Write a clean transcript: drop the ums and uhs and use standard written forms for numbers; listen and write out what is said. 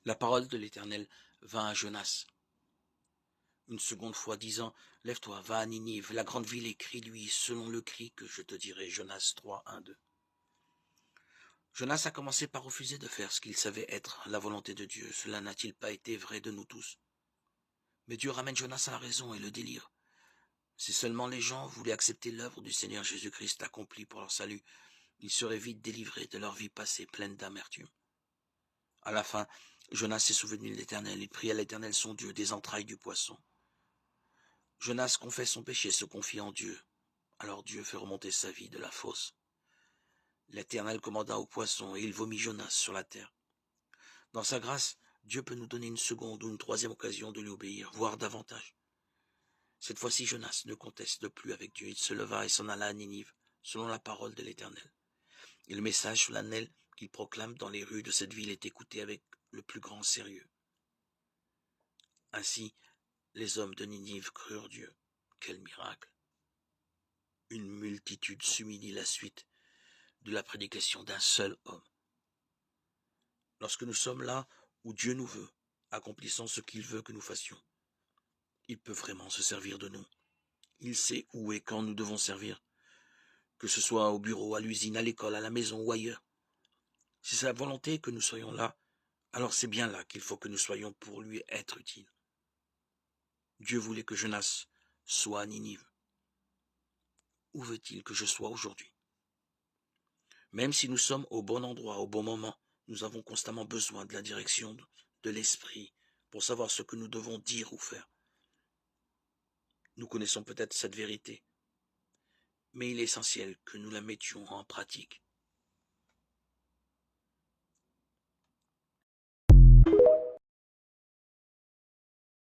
La parole de l'Éternel vint à Jonas une seconde fois, disant, « Lève-toi, va à Ninive, la grande ville, et crie-lui selon le cri que je te dirai. » Jonas 3, 1, 2. Jonas a commencé par refuser de faire ce qu'il savait être la volonté de Dieu. Cela n'a-t-il pas été vrai de nous tous? Mais Dieu ramène Jonas à la raison et le délivre. Si seulement les gens voulaient accepter l'œuvre du Seigneur Jésus-Christ accomplie pour leur salut, ils seraient vite délivrés de leur vie passée pleine d'amertume. À la fin, Jonas s'est souvenu de l'Éternel. Il pria l'Éternel son Dieu des entrailles du poisson. Jonas confesse son péché, se confie en Dieu. Alors Dieu fait remonter sa vie de la fosse. L'Éternel commanda au poisson et il vomit Jonas sur la terre. Dans sa grâce, Dieu peut nous donner une seconde ou une troisième occasion de lui obéir, voire davantage. Cette fois-ci, Jonas ne conteste plus avec Dieu. Il se leva et s'en alla à Ninive, selon la parole de l'Éternel. Et le message solennel qu'il proclame dans les rues de cette ville est écouté avec le plus grand sérieux. Ainsi, les hommes de Ninive crurent Dieu. Quel miracle! Une multitude s'humilie la suite de la prédication d'un seul homme. Lorsque nous sommes là où Dieu nous veut, accomplissant ce qu'il veut que nous fassions, il peut vraiment se servir de nous. Il sait où et quand nous devons servir, que ce soit au bureau, à l'usine, à l'école, à la maison ou ailleurs. Si c'est sa volonté que nous soyons là, alors c'est bien là qu'il faut que nous soyons pour lui être utiles. Dieu voulait que Jonas soit à Ninive. Où veut-il que je sois aujourd'hui? Même si nous sommes au bon endroit, au bon moment, nous avons constamment besoin de la direction de l'Esprit pour savoir ce que nous devons dire ou faire. Nous connaissons peut-être cette vérité, mais il est essentiel que nous la mettions en pratique.